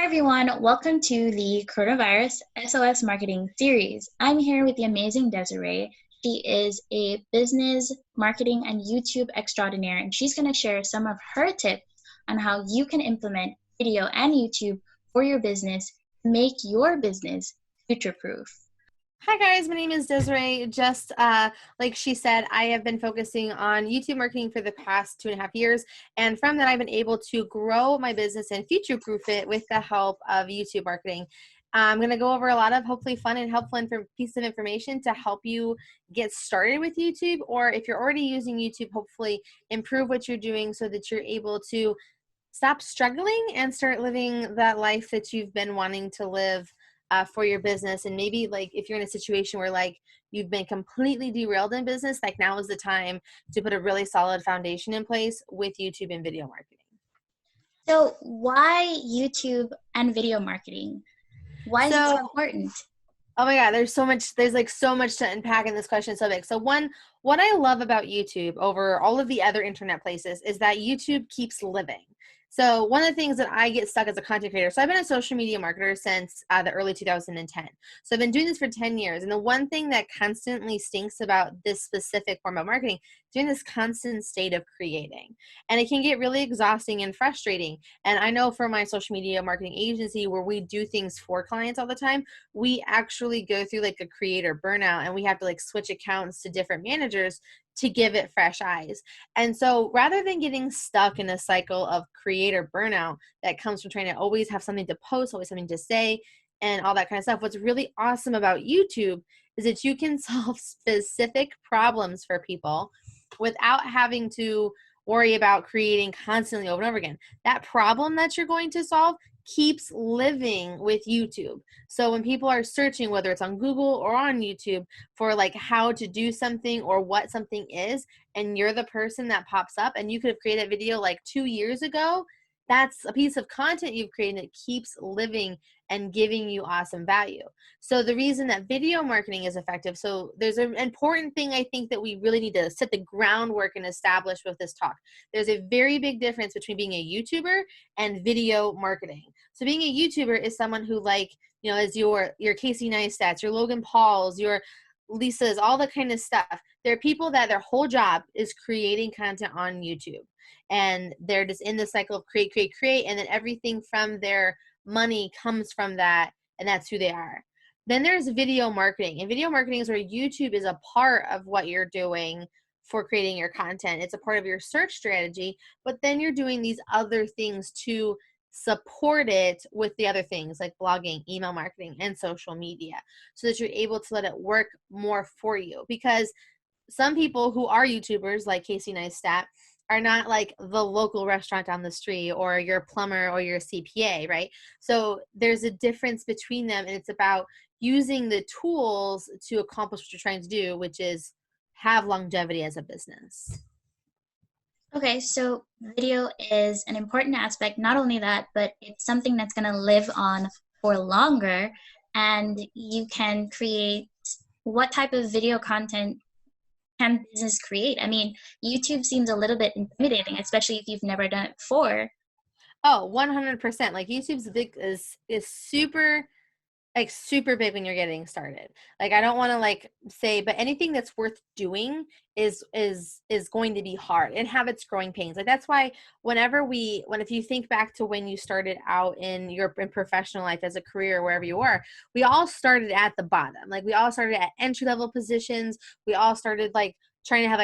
Hi, everyone. Welcome to the Coronavirus SOS Marketing Series. I'm here with the amazing Desiree. She is a business, marketing, and YouTube extraordinaire, and she's going to share some of her tips on how you can implement video and YouTube for your business to make your business future-proof. Hi guys, my name is Desiree. Just like she said, I have been focusing on YouTube marketing for the past 2.5 years. And from that, I've been able to grow my business and future-proof it with the help of YouTube marketing. I'm going to go over a lot of hopefully fun and helpful pieces of information to help you get started with YouTube. Or if you're already using YouTube, hopefully improve what you're doing so that you're able to stop struggling and start living that life that you've been wanting to live for your business. And maybe like if you're in a situation where like you've been completely derailed in business, like now is the time to put a really solid foundation in place with YouTube and video marketing. So why YouTube and video marketing? Why is it so important? Oh my God, there's so much to unpack in this question. So big. So one, what I love about YouTube over all of the other internet places is that YouTube keeps living. So one of the things that I get stuck as a content creator, so I've been a social media marketer since the early 2010. So I've been doing this for 10 years. And the one thing that constantly stinks about this specific form of marketing, doing this constant state of creating. And it can get really exhausting and frustrating. And I know for my social media marketing agency where we do things for clients all the time, we actually go through like a creator burnout and we have to like switch accounts to different managers to give it fresh eyes. And so rather than getting stuck in a cycle of creator burnout that comes from trying to always have something to post, always something to say, and all that kind of stuff, what's really awesome about YouTube is that you can solve specific problems for people without having to worry about creating constantly over and over again. That problem that you're going to solve keeps living with YouTube. So when people are searching, whether it's on Google or on YouTube for like how to do something or what something is, and you're the person that pops up and you could have created a video like 2 years ago, that's a piece of content you've created that keeps living and giving you awesome value. So the reason that video marketing is effective, so there's an important thing I think that we really need to set the groundwork and establish with this talk. There's a very big difference between being a YouTuber and video marketing. So being a YouTuber is someone who is your Casey Neistats, your Logan Pauls, your Lisa's, all the kind of stuff. There are people that their whole job is creating content on YouTube. And they're just in the cycle of create, and then everything from their money comes from that, and that's who they are. Then there's video marketing, and video marketing is where YouTube is a part of what you're doing for creating your content. It's a part of your search strategy, but then you're doing these other things to support it with the other things like blogging, email marketing, and social media so that you're able to let it work more for you. Because some people who are YouTubers like Casey Neistat are not like the local restaurant down the street or your plumber or your CPA, right? So there's a difference between them, and it's about using the tools to accomplish what you're trying to do, which is have longevity as a business. Okay, so video is an important aspect. Not only that, but it's something that's going to live on for longer, and you can create what type of video content can business create? I mean, YouTube seems a little bit intimidating, especially if you've never done it before. Oh, 100%. Like YouTube's is super big when you're getting started. Like I don't want to like say, but anything that's worth doing is going to be hard and have its growing pains. Like that's why if you think back to when you started out in professional life as a career, wherever you were, we all started at the bottom. Like we all started at entry level positions. We all started like trying to have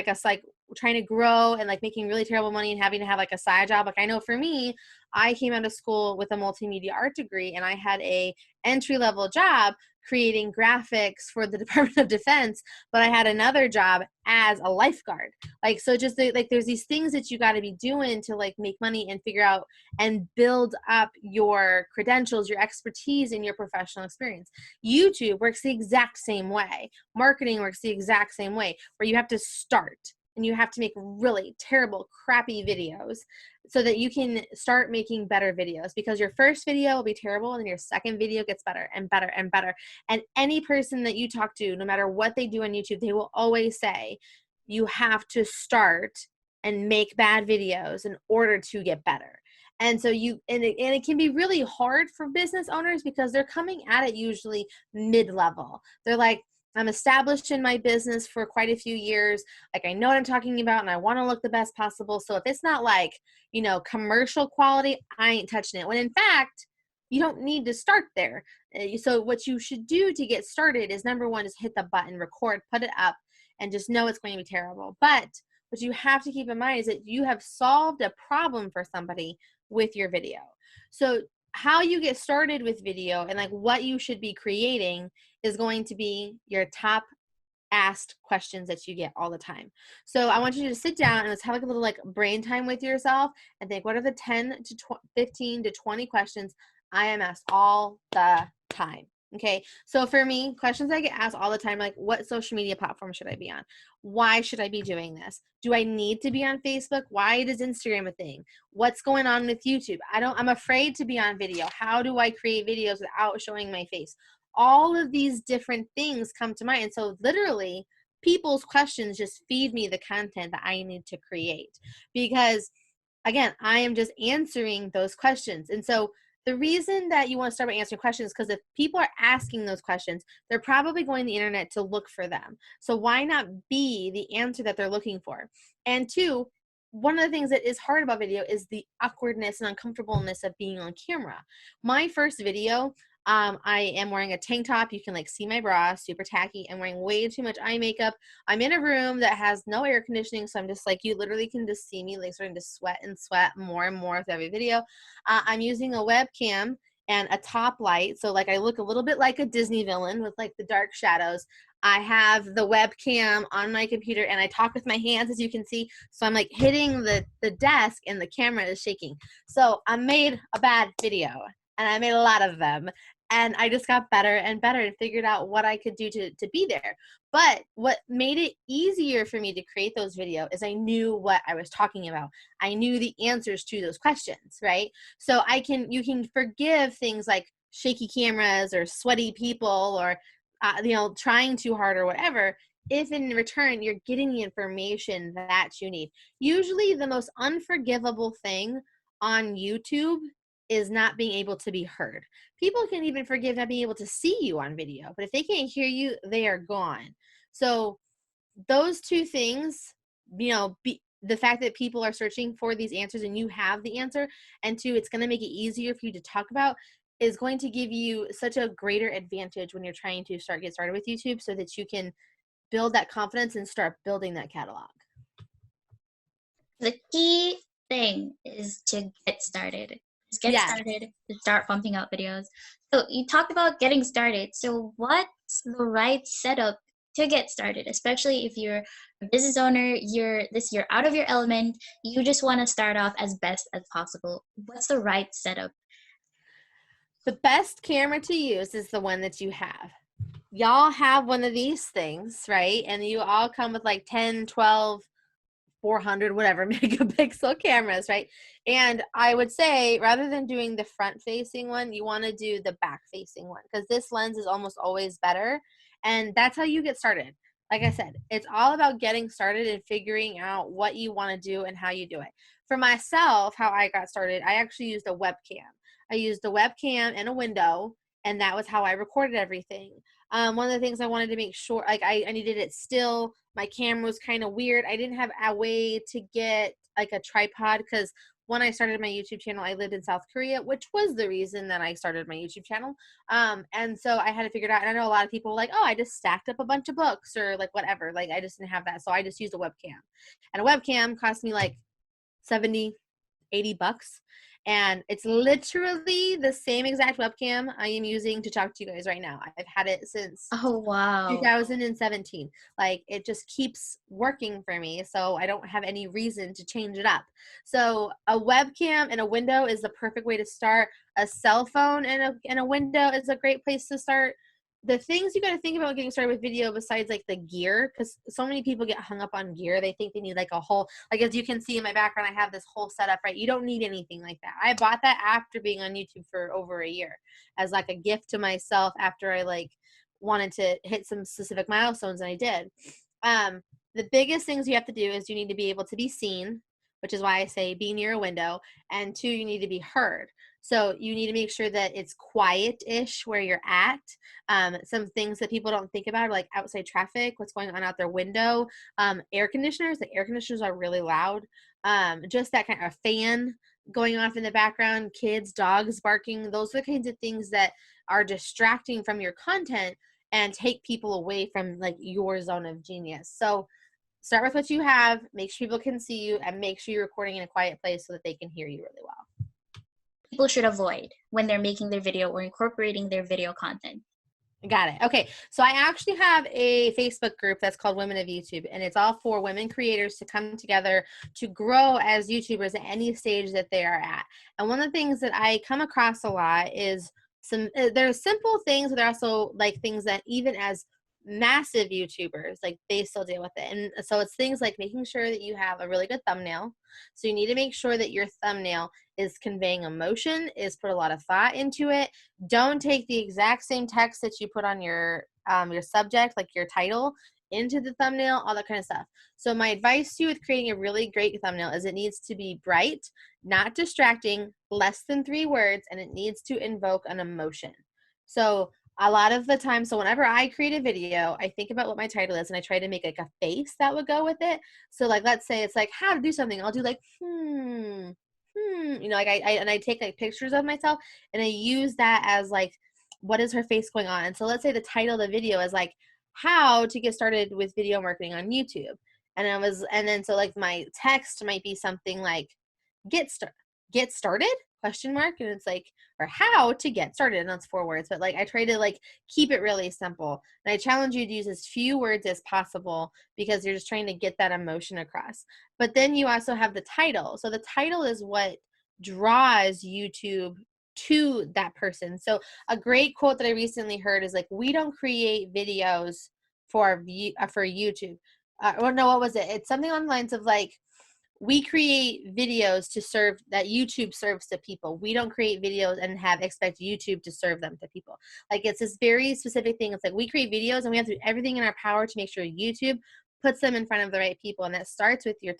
trying to grow and like making really terrible money and having to have like a side job. Like I know for me, I came out of school with a multimedia art degree and I had a entry-level job creating graphics for the Department of Defense, but I had another job as a lifeguard. Like, so just like there's these things that you got to be doing to like make money and figure out and build up your credentials, your expertise, and your professional experience. YouTube works the exact same way. Marketing works the exact same way, where you have to start and you have to make really terrible, crappy videos so that you can start making better videos, because your first video will be terrible and then your second video gets better and better and better. And any person that you talk to, no matter what they do on YouTube, they will always say, you have to start and make bad videos in order to get better. And so it can be really hard for business owners because they're coming at it usually mid-level. They're like, I'm established in my business for quite a few years. Like, I know what I'm talking about and I want to look the best possible. So if it's not like, commercial quality, I ain't touching it. When in fact, you don't need to start there. So what you should do to get started is, number one, just hit the button, record, put it up, and just know it's going to be terrible. But what you have to keep in mind is that you have solved a problem for somebody with your video. So how you get started with video and like what you should be creating is going to be your top asked questions that you get all the time. So I want you to sit down and let's have like a little like brain time with yourself and think, what are the 10 to 15 to 20 questions I am asked all the time? Okay. So for me, questions I get asked all the time, like, what social media platform should I be on? Why should I be doing this? Do I need to be on Facebook? Why is Instagram a thing? What's going on with YouTube? I'm afraid to be on video. How do I create videos without showing my face? All of these different things come to mind. And so literally people's questions just feed me the content that I need to create, because again, I am just answering those questions. And so the reason that you want to start by answering questions is because if people are asking those questions, they're probably going to the internet to look for them. So why not be the answer that they're looking for? And two, one of the things that is hard about video is the awkwardness and uncomfortableness of being on camera. My first video, I am wearing a tank top. You can like see my bra, super tacky. I'm wearing way too much eye makeup. I'm in a room that has no air conditioning. So I'm just like, you literally can just see me like starting to sweat and sweat more and more with every video. I'm using a webcam and a top light. So like I look a little bit like a Disney villain with like the dark shadows. I have the webcam on my computer and I talk with my hands, as you can see. So I'm like hitting the desk and the camera is shaking. So I made a bad video and I made a lot of them. And I just got better and better and figured out what I could do to be there. But what made it easier for me to create those videos is I knew what I was talking about. I knew the answers to those questions, right? So you can forgive things like shaky cameras or sweaty people or, trying too hard or whatever, if in return you're getting the information that you need. Usually the most unforgivable thing on YouTube is not being able to be heard. People can even forgive not being able to see you on video, but if they can't hear you, they are gone. So those two things, the fact that people are searching for these answers and you have the answer, and two, it's going to make it easier for you to talk about, is going to give you such a greater advantage when you're trying to get started with YouTube, so that you can build that confidence and start building that catalog. The key thing is to get started. Just get started to start pumping out videos. So you talked about getting started. So what's the right setup to get started, especially if you're a business owner, you're out of your element, you just want to start off as best as possible. What's the right setup? The best camera to use is the one that you have. Y'all have one of these things, right? And you all come with like 10, 12, 400, whatever megapixel cameras, right? And I would say, rather than doing the front facing one, you want to do the back facing one, because this lens is almost always better. And that's how you get started. Like I said, it's all about getting started and figuring out what you want to do and how you do it. For myself, how I got started, I actually used a webcam. I used a webcam and a window, and that was how I recorded everything. One of the things I wanted to make sure, like I needed it still. My camera was kind of weird. I didn't have a way to get like a tripod, because when I started my YouTube channel, I lived in South Korea, which was the reason that I started my YouTube channel. And so I had to figure it out. And I know a lot of people were like, oh, I just stacked up a bunch of books or like whatever. Like I just didn't have that. So I just used a webcam. And a webcam cost me like 70, 80 bucks. And it's literally the same exact webcam I am using to talk to you guys right now. I've had it since 2017. Like it just keeps working for me. So I don't have any reason to change it up. So a webcam and a window is the perfect way to start. A cell phone and a window is a great place to start. The things you got to think about getting started with video, besides like the gear, because so many people get hung up on gear. They think they need like a whole, like as you can see in my background, I have this whole setup, right? You don't need anything like that. I bought that after being on YouTube for over a year as like a gift to myself after I like wanted to hit some specific milestones, and I did. The biggest things you have to do is you need to be able to be seen. which is why I say be near a window. And 2, you need to be heard. So you need to make sure that it's quiet-ish where you're at. Some things that people don't think about are like outside traffic, what's going on out their window, air conditioners. The air conditioners are really loud. Just that kind of fan going off in the background, kids, dogs barking. Those are the kinds of things that are distracting from your content and take people away from like your zone of genius. So start with what you have, make sure people can see you, and make sure you're recording in a quiet place so that they can hear you really well. People should avoid when they're making their video or incorporating their video content. Got it. Okay. So I actually have a Facebook group that's called Women of YouTube, and it's all for women creators to come together to grow as YouTubers at any stage that they are at. And one of the things that I come across a lot is there's simple things, but there are also like things that even as massive YouTubers, like they still deal with it. And so it's things like making sure that you have a really good thumbnail. So you need to make sure that your thumbnail is conveying emotion, is put a lot of thought into it. Don't take the exact same text that you put on your subject, like your title, into the thumbnail, all that kind of stuff. So my advice to you with creating a really great thumbnail is it needs to be bright, not distracting, less than 3 words, and it needs to invoke an emotion. So a lot of the time, so whenever I create a video, I think about what my title is and I try to make like a face that would go with it. So like, let's say it's like how to do something. I'll do like, you know, like I take like pictures of myself and I use that as like, what is her face going on? And so let's say the title of the video is like how to get started with video marketing on YouTube. And then so like my text might be something like get started question mark, and it's like, or how to get started, and that's 4 words, but like I try to like keep it really simple, and I challenge you to use as few words as possible because you're just trying to get that emotion across. But then you also have the title. So the title is what draws YouTube to that person. So a great quote that I recently heard is like, we don't create videos for YouTube. Or no, what was it? It's something on the lines of like, we create videos to serve that YouTube serves to people. We don't create videos and expect YouTube to serve them to people. Like it's this very specific thing. It's like we create videos and we have to do everything in our power to make sure YouTube puts them in front of the right people, and that starts with your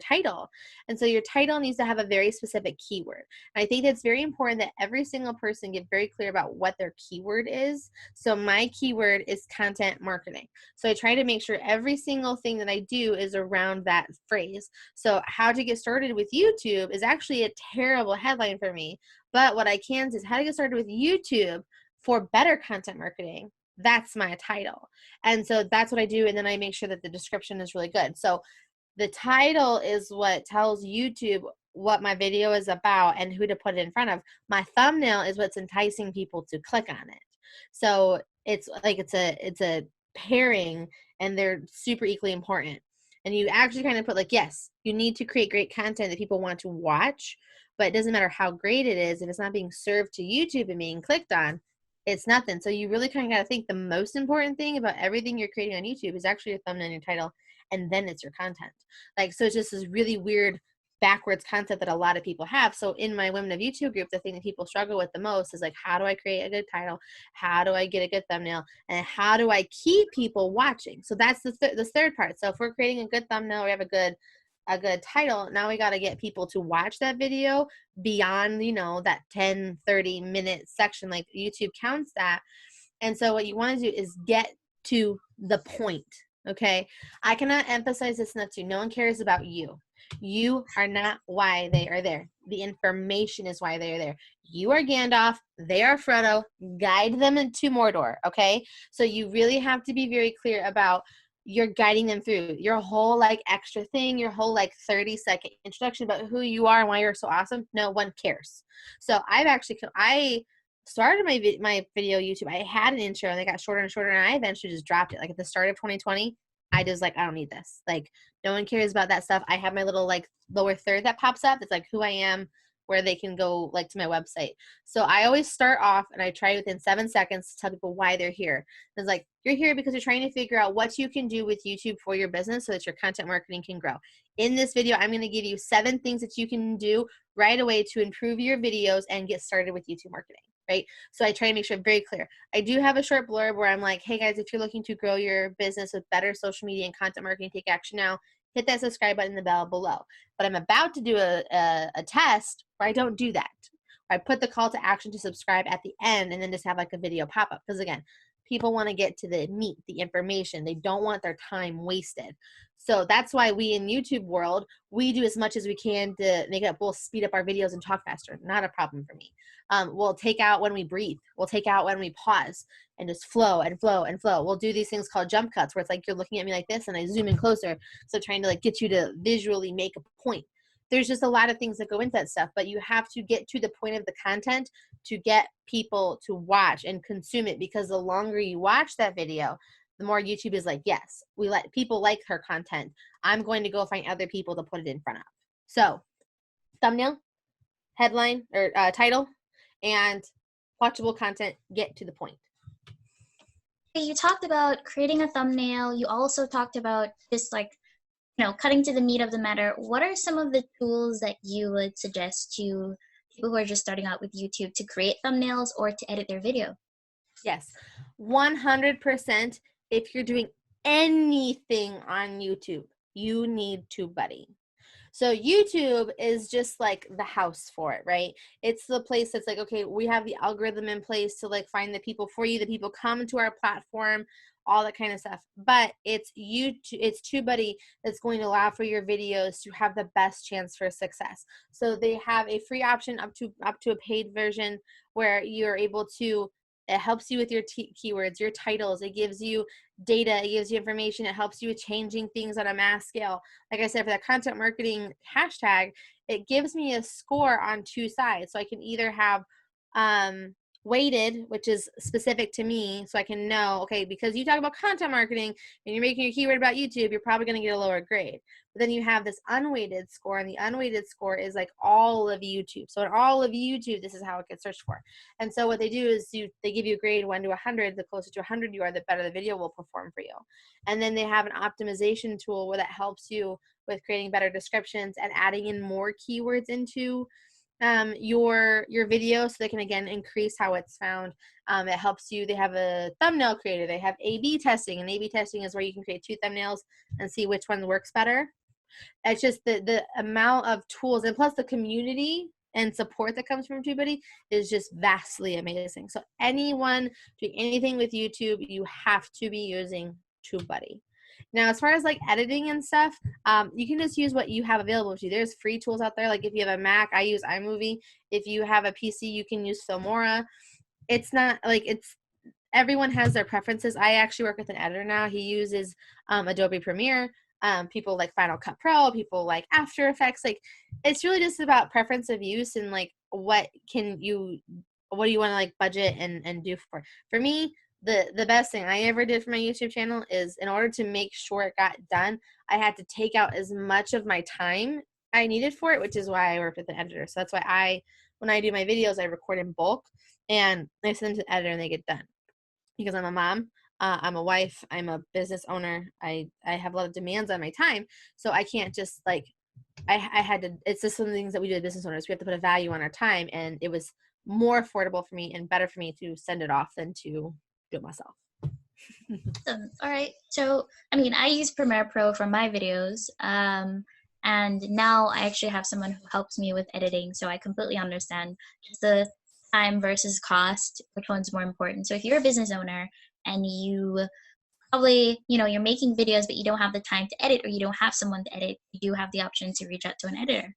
title. And so your title needs to have a very specific keyword. And I think that's very important that every single person get very clear about what their keyword is. So my keyword is content marketing. So I try to make sure every single thing that I do is around that phrase. So how to get started with YouTube is actually a terrible headline for me, but what I can say is how to get started with YouTube for better content marketing. That's my title. And so that's what I do. And then I make sure that the description is really good. So the title is what tells YouTube what my video is about and who to put it in front of. My thumbnail is what's enticing people to click on it. So it's like it's a pairing, and they're super equally important. And you actually kind of put like, yes, you need to create great content that people want to watch, but it doesn't matter how great it is if it's not being served to YouTube and being clicked on. It's nothing. So you really kind of got to think the most important thing about everything you're creating on YouTube is actually your thumbnail and your title, and then it's your content. Like, so it's just this really weird backwards concept that a lot of people have. So in my Women of YouTube group, the thing that people struggle with the most is like, how do I create a good title? How do I get a good thumbnail? And how do I keep people watching? So that's the third part. So if we're creating a good thumbnail, we have a good title, now we got to get people to watch that video beyond, you know, that 10-30 minute section, like YouTube counts that. And so what you want to do is get to the point. Okay, I cannot emphasize this enough too. No one cares about you. You are not why they are there. The information is why they are there. You are Gandalf, they are Frodo. Guide them into Mordor. Okay, so you really have to be very clear about you're guiding them through your whole like extra thing, your whole like 30-second introduction about who you are and why you're so awesome. No one cares. So I started my video YouTube. I had an intro and they got shorter and shorter, and I eventually just dropped it. Like at the start of 2020, I just like, I don't need this. Like no one cares about that stuff. I have my little like lower third that pops up. It's like who I am, where they can go like to my website. So I always start off and I try within 7 seconds to tell people why they're here. It's like, you're here because you're trying to figure out what you can do with YouTube for your business so that your content marketing can grow. In this video, I'm going to give you 7 things that you can do right away to improve your videos and get started with YouTube marketing. Right? So I try to make sure I'm very clear. I do have a short blurb where I'm like, hey guys, if you're looking to grow your business with better social media and content marketing, take action now. hit that subscribe button and the bell below. But I'm about to do a test where I don't do that. I put the call to action to subscribe at the end and then just have like a video pop up. Because again, people want to get to the meat, the information. They don't want their time wasted. So that's why we in YouTube world, we do as much as we can to make it, we'll speed up our videos and talk faster. Not a problem for me. We'll take out when we breathe. We'll take out when we pause and just flow and flow and flow. We'll do these things called jump cuts where it's like you're looking at me like this and I zoom in closer. So trying to like get you to visually make a point. There's just a lot of things that go into that stuff, but you have to get to the point of the content to get people to watch and consume it, because the longer you watch that video, the more YouTube is like, yes, we let people like her content. I'm going to go find other people to put it in front of. So thumbnail, headline or title, and watchable content, get to the point. You talked about creating a thumbnail. You also talked about just like, cutting to the meat of the matter. What are some of the tools that you would suggest to people who are just starting out with YouTube to create thumbnails or to edit their video? Yes, 100%. If you're doing anything on YouTube, you need TubeBuddy. So YouTube is just like the house for it, right? It's the place that's like, okay, we have the algorithm in place to like find the people for you. The people come to our platform, all that kind of stuff. But it's YouTube, it's TubeBuddy that's going to allow for your videos to have the best chance for success. So they have a free option up to a paid version where you're able to. It helps you with your keywords, your titles. It gives you data. It gives you information. It helps you with changing things on a mass scale. Like I said, for that content marketing hashtag, it gives me a score on two sides. So I can either have weighted, which is specific to me, so I can know, okay, because you talk about content marketing and you're making your keyword about YouTube, you're probably going to get a lower grade. But then you have this unweighted score, and the unweighted score is like all of YouTube. So in all of YouTube, this is how it gets searched for. And so what they do is they give you a grade 1 to 100. The closer to 100 you are, the better the video will perform for you. And then they have an optimization tool where that helps you with creating better descriptions and adding in more keywords into your video, so they can again increase how it's found. It helps you. They have a thumbnail creator. They have A/B testing, and A/B testing is where you can create 2 thumbnails and see which one works better. It's just the amount of tools, and plus the community and support that comes from TubeBuddy is just vastly amazing. So anyone doing anything with YouTube, you have to be using TubeBuddy. Now, as far as like editing and stuff, you can just use what you have available to you. There's free tools out there. Like if you have a Mac, I use iMovie. If you have a PC, you can use Filmora. It's not like everyone has their preferences. I actually work with an editor now. He uses Adobe Premiere. People like Final Cut Pro, people like After Effects. Like it's really just about preference of use and like what do you want to like budget and do for. For me, the best thing I ever did for my YouTube channel is, in order to make sure it got done, I had to take out as much of my time I needed for it, which is why I worked with an editor. So that's why when I do my videos, I record in bulk and I send them to the editor and they get done. Because I'm a mom, I'm a wife, I'm a business owner, I have a lot of demands on my time. So I can't just like, I had to, it's just some of the things that we do as business owners. We have to put a value on our time, and it was more affordable for me and better for me to send it off than to do it myself. Awesome. All right. So, I use Premiere Pro for my videos. And now I actually have someone who helps me with editing. So I completely understand just the time versus cost, which one's more important. So if you're a business owner and you probably, you're making videos, but you don't have the time to edit, or you don't have someone to edit, you do have the option to reach out to an editor.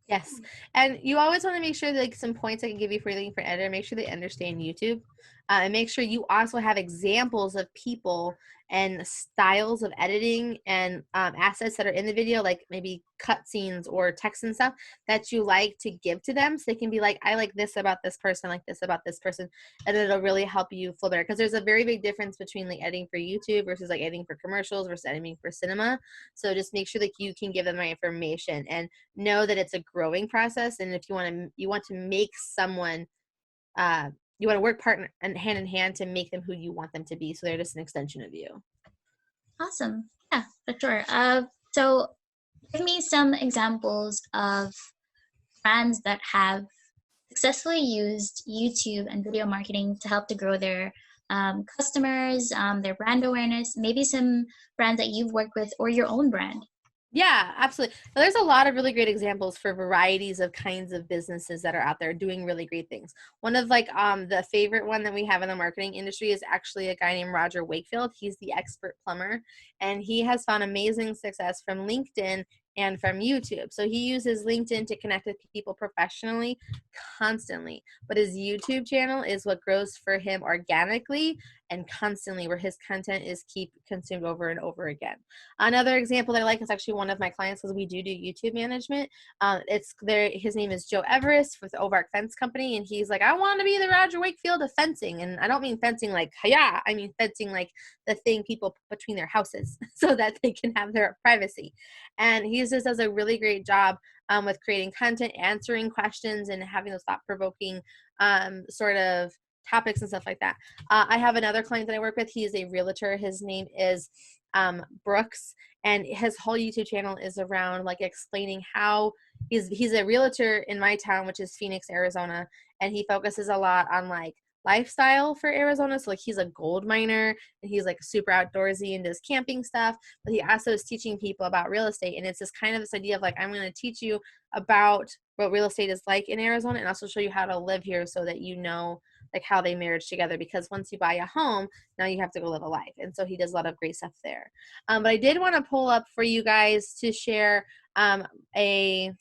Yes. And you always want to make sure that, like, some points I can give you for looking for an editor, make sure they understand YouTube. And make sure you also have examples of people and styles of editing and assets that are in the video, like maybe cutscenes or text and stuff that you like to give to them, so they can be like, I like this about this person, like this about this person, and it'll really help you flow better. Because there's a very big difference between like editing for YouTube versus like editing for commercials versus editing for cinema. So just make sure that you can give them my information and know that it's a growing process. And if you want to make someone you want to work partner and hand in hand to make them who you want them to be, so they're just an extension of you. Awesome. Yeah, for sure. So give me some examples of brands that have successfully used YouTube and video marketing to help to grow their customers, their brand awareness, maybe some brands that you've worked with or your own brand. Yeah, absolutely. Now, there's a lot of really great examples for varieties of kinds of businesses that are out there doing really great things. One of like the favorite one that we have in the marketing industry is actually a guy named Roger Wakefield. He's the expert plumber, and he has found amazing success from LinkedIn and from YouTube. So he uses LinkedIn to connect with people professionally constantly, but his YouTube channel is what grows for him organically and constantly, where his content is keep consumed over and over again. Another example that I like is actually one of my clients, because we do YouTube management. It's there. His name is Joe Everest with Ovark Fence Company, and he's like, I want to be the Roger Wakefield of fencing, and I don't mean fencing like hiya. I mean fencing like the thing people put between their houses so that they can have their privacy. And he just does a really great job with creating content, answering questions, and having those thought-provoking sort of topics and stuff like that. I have another client that I work with. He is a realtor. His name is Brooks, and his whole YouTube channel is around like explaining how he's a realtor in my town, which is Phoenix, Arizona, and he focuses a lot on like lifestyle for Arizona. So like he's a gold miner, and he's like super outdoorsy and does camping stuff, but he also is teaching people about real estate. And it's this kind of this idea of like, I'm going to teach you about what real estate is like in Arizona, and also show you how to live here so that you know like how they marriage together, because once you buy a home, now you have to go live a life. And so he does a lot of great stuff there. But I did want to pull up for you guys to share a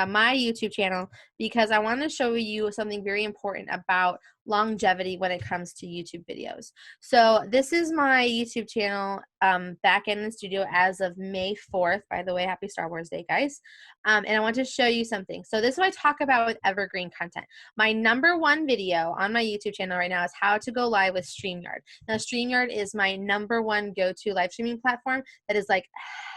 my YouTube channel, because I want to show you something very important about longevity when it comes to YouTube videos. So this is my YouTube channel back in the studio as of May 4th. By the way, happy Star Wars Day, guys. And I want to show you something. So this is what I talk about with evergreen content. My number one video on my YouTube channel right now is how to go live with StreamYard. Now, StreamYard is my number one go-to live streaming platform that is like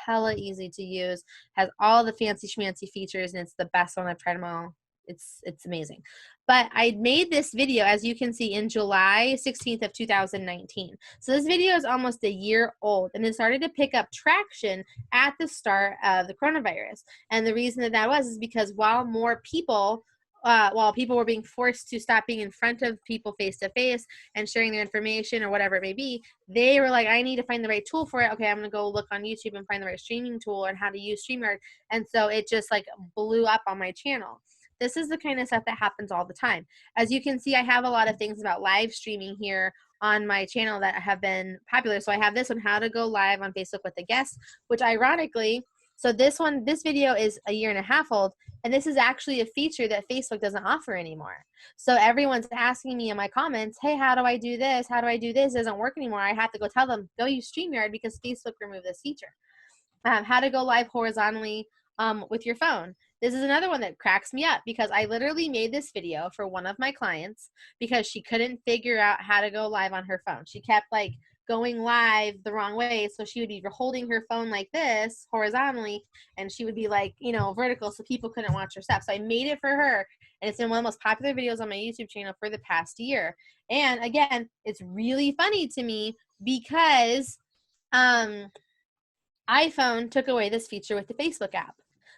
hella easy to use, has all the fancy schmancy features, and it's the best one. I've tried them all. It's amazing. But I made this video, as you can see, in July 16th of 2019. So this video is almost a year old, and it started to pick up traction at the start of the coronavirus. And the reason that was is because while people were being forced to stop being in front of people face to face and sharing their information or whatever it may be, they were like, I need to find the right tool for it. Okay, I'm going to go look on YouTube and find the right streaming tool and how to use StreamYard. And so it just like blew up on my channel. This is the kind of stuff that happens all the time. As you can see, I have a lot of things about live streaming here on my channel that have been popular. So I have this one, how to go live on Facebook with a guest, which ironically, so this video is a year and a half old, and this is actually a feature that Facebook doesn't offer anymore. So everyone's asking me in my comments, hey, how do I do this? How do I do this? It doesn't work anymore. I have to go tell them, go use StreamYard because Facebook removed this feature. How to go live horizontally with your phone. This is another one that cracks me up, because I literally made this video for one of my clients because she couldn't figure out how to go live on her phone. She kept like going live the wrong way. So she would be holding her phone like this horizontally, and she would be like, vertical, so people couldn't watch her stuff. So I made it for her, and it's been one of the most popular videos on my YouTube channel for the past year. And again, it's really funny to me because iPhone took away this feature with the Facebook app.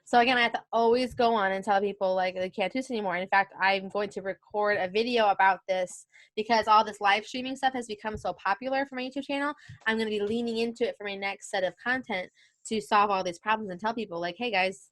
So again, I have to always go on and tell people like they can't do this anymore. In fact, I'm going to record a video about this because all this live streaming stuff has become so popular for my YouTube channel. I'm going to be leaning into it for my next set of content to solve all these problems and tell people like, hey guys,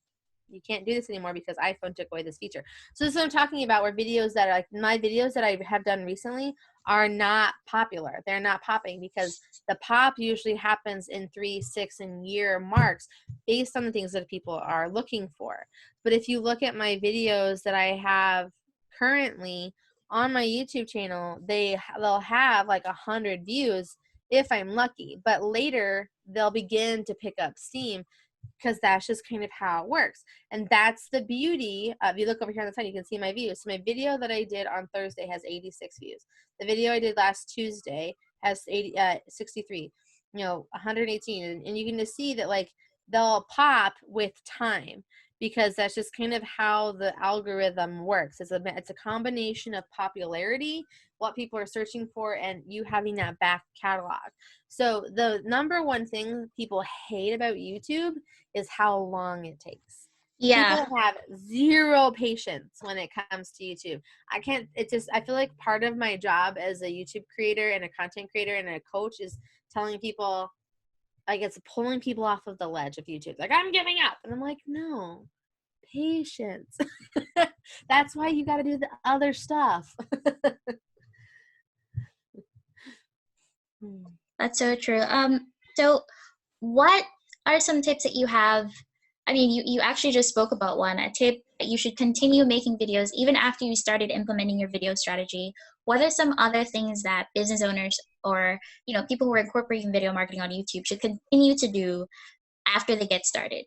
you can't do this anymore because iPhone took away this feature. So this is what I'm talking about, where videos that are like my videos that I have done recently are not popular. They're not popping because the pop usually happens in 3, 6, and year marks based on the things that people are looking for. But if you look at my videos that I have currently on my YouTube channel, they'll have like 100 views if I'm lucky. But later they'll begin to pick up steam, because that's just kind of how it works. And that's the beauty of, you look over here on the side, you can see my views. So my video that I did on Thursday has 86 views. The video I did last Tuesday has 63, 118. And you can just see that like they'll pop with time, because that's just kind of how the algorithm works. It's a combination of popularity, what people are searching for, and you having that back catalog. So the number one thing people hate about YouTube is how long it takes. Yeah. People have zero patience when it comes to YouTube. I feel like part of my job as a YouTube creator and a content creator and a coach is telling people, like it's pulling people off of the ledge of YouTube. Like, I'm giving up. And I'm like, no, patience. That's why you got to do the other stuff. That's so true. So what are some tips that you have? I mean, you actually just spoke about one, a tip that you should continue making videos even after you started implementing your video strategy. What are some other things that business owners or, you know, people who are incorporating video marketing on YouTube should continue to do after they get started?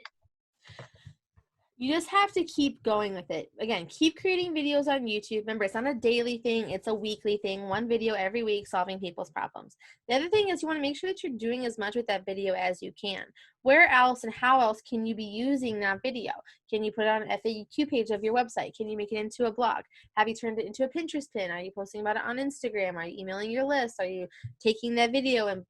You just have to keep going with it. Again, keep creating videos on YouTube. Remember, it's not a daily thing. It's a weekly thing. One video every week solving people's problems. The other thing is you want to make sure that you're doing as much with that video as you can. Where else and how else can you be using that video? Can you put it on an FAQ page of your website? Can you make it into a blog? Have you turned it into a Pinterest pin? Are you posting about it on Instagram? Are you emailing your list? Are you taking that video and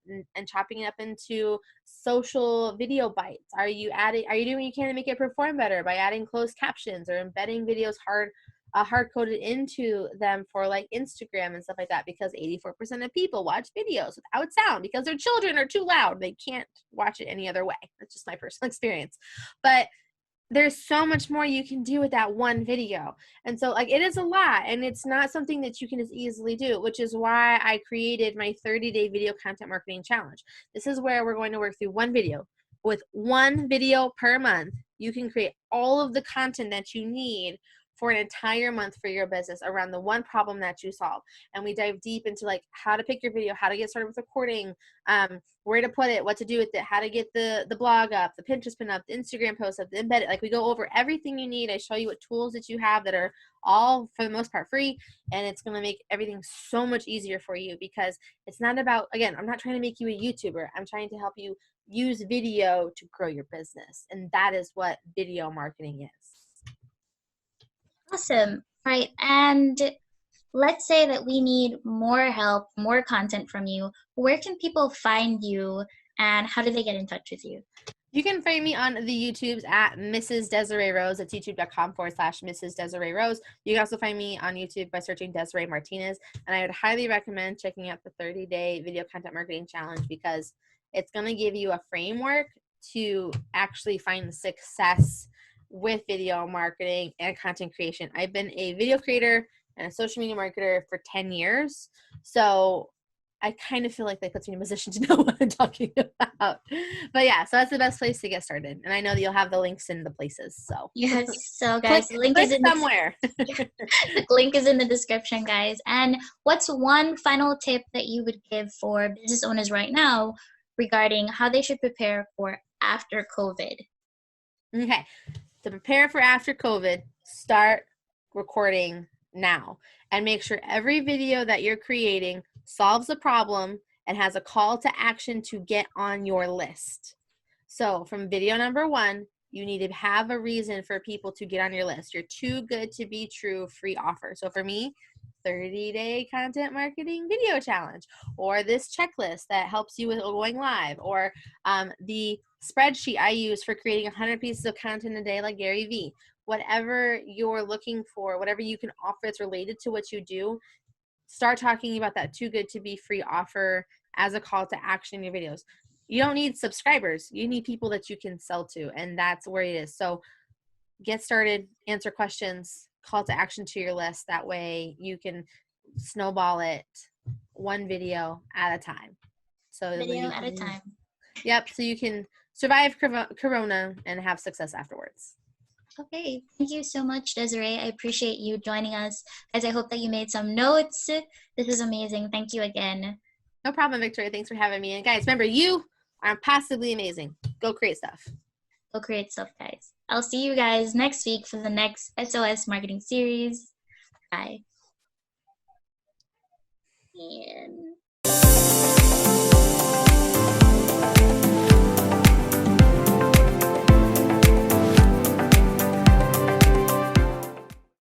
chopping it up into social video bites? Are you doing what you can to make it perform better by adding closed captions or embedding videos hard coded into them for like Instagram and stuff like that? Because 84% of people watch videos without sound because their children are too loud. They can't watch it any other way. That's just my personal experience. But there's so much more you can do with that one video. And so like it is a lot, and it's not something that you can as easily do, which is why I created my 30-day video content marketing challenge. This is where we're going to work through one video. With one video per month, you can create all of the content that you need for an entire month for your business around the one problem that you solve. And we dive deep into like how to pick your video, how to get started with recording, where to put it, what to do with it, how to get the blog up, the Pinterest pin up, the Instagram post up, the embedded. Like we go over everything you need. I show you what tools that you have that are all for the most part free, and it's going to make everything so much easier for you, because it's not about, again, I'm not trying to make you a YouTuber. I'm trying to help you use video to grow your business. And that is what video marketing is. Awesome. Right. And let's say that we need more help, more content from you. Where can people find you, and how do they get in touch with you? You can find me on the YouTubes at Mrs. Desiree Rose. It's youtube.com/Mrs. Desiree Rose. You can also find me on YouTube by searching Desiree Martinez. And I would highly recommend checking out the 30-day video content marketing challenge, because it's going to give you a framework to actually find success with video marketing and content creation. I've been a video creator and a social media marketer for 10 years. So I kind of feel like that puts me in a position to know what I'm talking about. But yeah, so that's the best place to get started. And I know that you'll have the links in the places. So yes, so guys, the link is in somewhere. The link is in the description, guys. And what's one final tip that you would give for business owners right now regarding how they should prepare for after COVID? Okay. To prepare for after COVID, start recording now, and make sure every video that you're creating solves a problem and has a call to action to get on your list. So from video number 1, you need to have a reason for people to get on your list. Your too good to be true free offer. So for me, 30-day content marketing video challenge, or this checklist that helps you with going live, or the spreadsheet I use for creating 100 pieces of content a day like Gary Vee. Whatever you're looking for, whatever you can offer that's related to what you do, start talking about that too good to be free offer as a call to action in your videos. You don't need subscribers. You need people that you can sell to, and that's where it is. So get started, answer questions, call to action to your list. That way you can snowball it one video at a time. So Video at a time. Yep. So you can survive Corona and have success afterwards. Okay. Thank you so much, Desiree. I appreciate you joining us. Guys, I hope that you made some notes. This is amazing. Thank you again. No problem, Victoria. Thanks for having me. And guys, remember, you are possibly amazing. Go create stuff. Go create stuff, guys. I'll see you guys next week for the next SOS marketing series. Bye. And